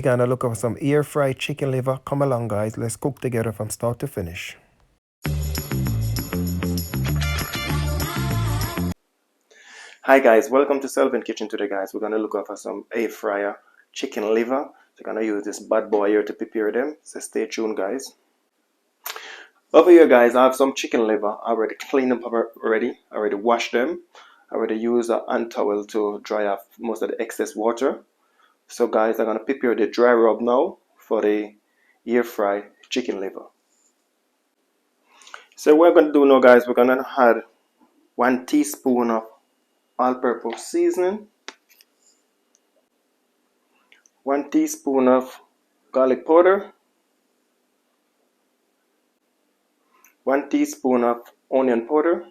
We're gonna look for some air fried chicken liver. Come along, guys. Let's cook together from start to finish. Hi guys, welcome to Selvin Kitchen. Today guys, we're gonna look for some air fryer chicken liver. So we're gonna use this bad boy here to prepare them. So stay tuned, guys. Over here guys, I have some chicken liver. I already cleaned them up already. I already washed them. I already used a hand towel to dry off most of the excess water. So guys, I'm gonna prepare the dry rub now for the air fry chicken liver. So what we're gonna do now guys, we're gonna add 1 teaspoon of all-purpose seasoning, 1 teaspoon of garlic powder, 1 teaspoon of onion powder,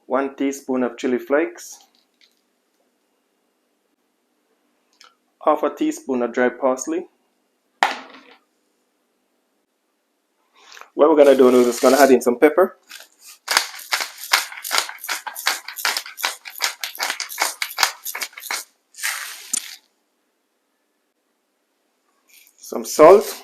1 teaspoon of chili flakes, half a teaspoon of dry parsley. What we're gonna do now is just gonna add in some pepper, some salt.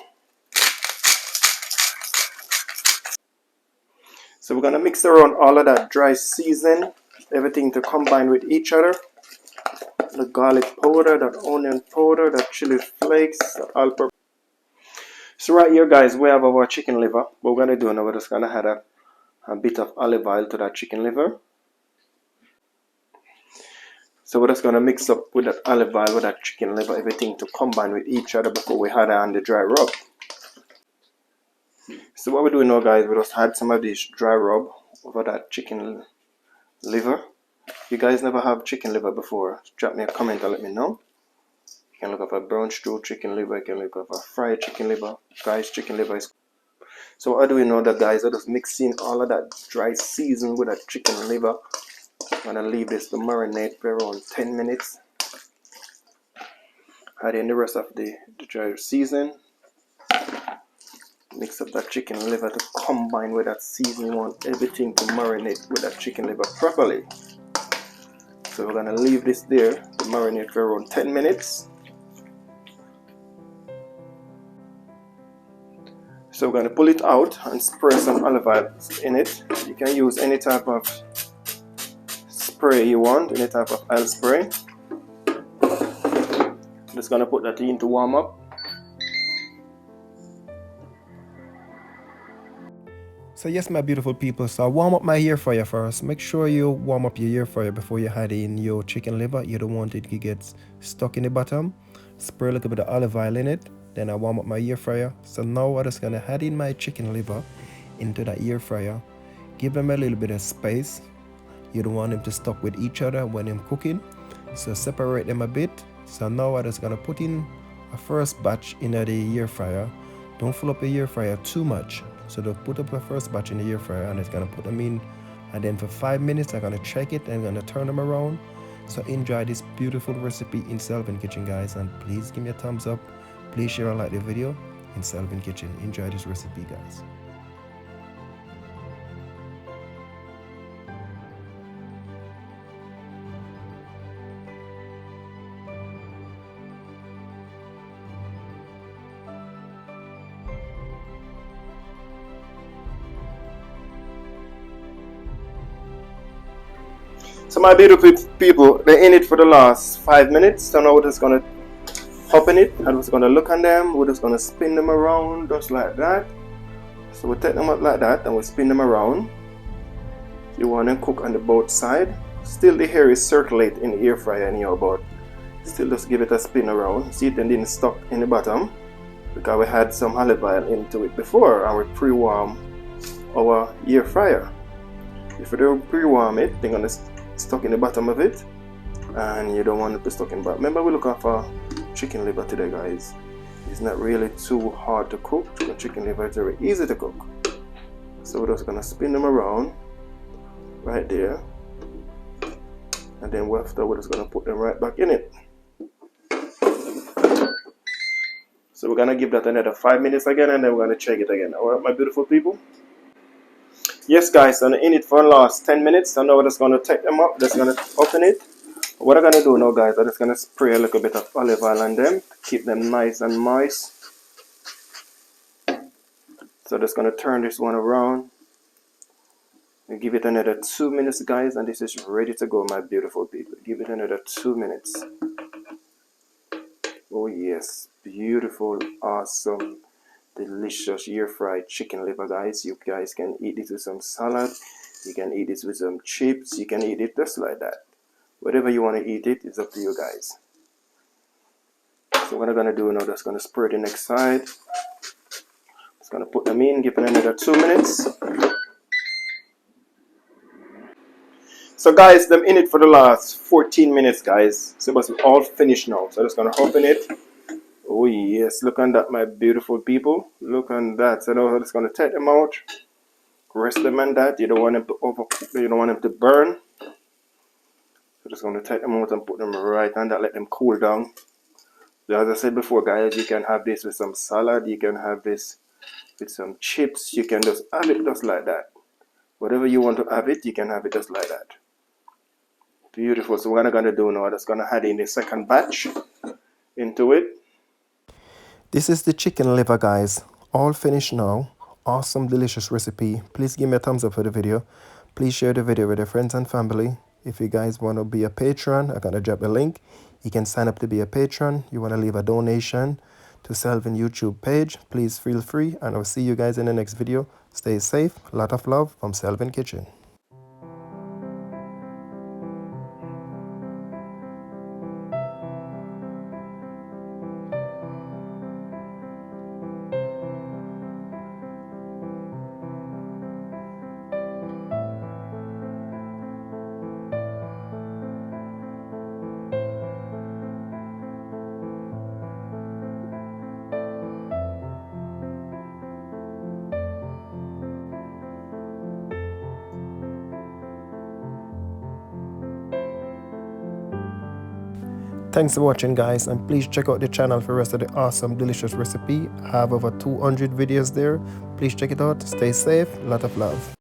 So we're gonna mix around all of that dry seasoning, everything to combine with each other. The garlic powder, that onion powder, that chili flakes, the all-purpose. So right here guys, we have our chicken liver. What we're gonna do now, we're just gonna add a bit of olive oil to that chicken liver. So we're just gonna mix up with that olive oil with that chicken liver, everything to combine with each other before we add on the dry rub. So what we're doing now guys, we just add some of this dry rub over that chicken liver. If you guys never have chicken liver before, drop me a comment and let me know. You can look up a brown stew chicken liver, you can look up a fried chicken liver. Guys, chicken liver is... So what do we know that guys, I just mixing all of that dry season with that chicken liver. I'm gonna leave this to marinate for around 10 minutes. Add in the rest of the dry season. Mix up that chicken liver to combine with that seasoning. You want everything to marinate with that chicken liver properly. So we're gonna leave this there to marinate for around 10 minutes. So we're gonna pull it out and spray some olive oil in it. You can use any type of spray you want, any type of oil spray. Just gonna put that in to warm up. So yes, my beautiful people, so I warm up my air fryer first. Make sure you warm up your air fryer before you add in your chicken liver. You don't want it to get stuck in the bottom. Spray a little bit of olive oil in it. Then I warm up my air fryer. So now I'm just gonna add in my chicken liver into that air fryer. Give them a little bit of space. You don't want them to stuck with each other when I'm cooking. So separate them a bit. So now I'm just gonna put in a first batch in the air fryer. Don't fill up the air fryer too much. So they'll put up the first batch in the air fryer and it's gonna put them in, and then for 5 minutes I'm gonna check it and I'm gonna turn them around. So enjoy this beautiful recipe in Selvin Kitchen guys, and please give me a thumbs up, please share and like the video in Selvin Kitchen. Enjoy this recipe guys. So my beautiful people, they're in it for the last 5 minutes. So now we're just gonna hop in it and we're just gonna look on them. We're just gonna spin them around just like that. So we take them up like that and we spin them around. You want them cook on the both side. Still the hair is circulate in the air fryer anyhow, but still just give it a spin around. See, it didn't stuck in the bottom because we had some olive oil into it before and we pre-warm our air fryer. If we don't pre-warm it, they're gonna stuck in the bottom of it, and you don't want it to stuck in the bottom. Remember, we look for chicken liver today guys. It's not really too hard to cook. Chicken liver is very easy to cook. So we're just gonna spin them around right there, and then after we're just gonna put them right back in it. So we're gonna give that another 5 minutes again, and then we're gonna check it again. Alright, my beautiful people. Yes guys, I'm in it for the last 10 minutes. So now we're just gonna take them up, just gonna open it. What I'm gonna do now, guys, I'm just gonna spray a little bit of olive oil on them, keep them nice and moist. So just gonna turn this one around and give it another 2 minutes, guys, and this is ready to go, my beautiful people. Give it another 2 minutes. Oh yes, beautiful, awesome, delicious air fried chicken liver, guys. You guys can eat this with some salad, you can eat this with some chips, you can eat it just like that. Whatever you want to eat it, it's up to you guys. So what I'm gonna do now, just gonna spray the next side. Just gonna put them in, give it another 2 minutes. So guys, them in it for the last 14 minutes, guys. So it's all finished now. So I'm just gonna open it. Oh yes, look on that, my beautiful people. Look on that. So now I'm just gonna take them out, rest them on that. You don't want them to overcook, you don't want them to burn. So just gonna take them out and put them right on that, let them cool down. So as I said before, guys, you can have this with some salad, you can have this with some chips, you can just have it just like that. Whatever you want to have it, you can have it just like that. Beautiful. So what I'm gonna do now, I'm just gonna add in the second batch into it. This is the chicken liver, guys, all finished now. Awesome, delicious recipe. Please give me a thumbs up for the video. Please share the video with your friends and family. If you guys want to be a patron, I'm gonna drop the link. You can sign up to be a patron. You want to leave a donation to Selvin YouTube page, please feel free, and I'll see you guys in the next video. Stay safe. A lot of love from Selvin Kitchen. Thanks for watching, guys, and please check out the channel for the rest of the awesome delicious recipe. I have over 200 videos there. Please check it out. Stay safe. A lot of love.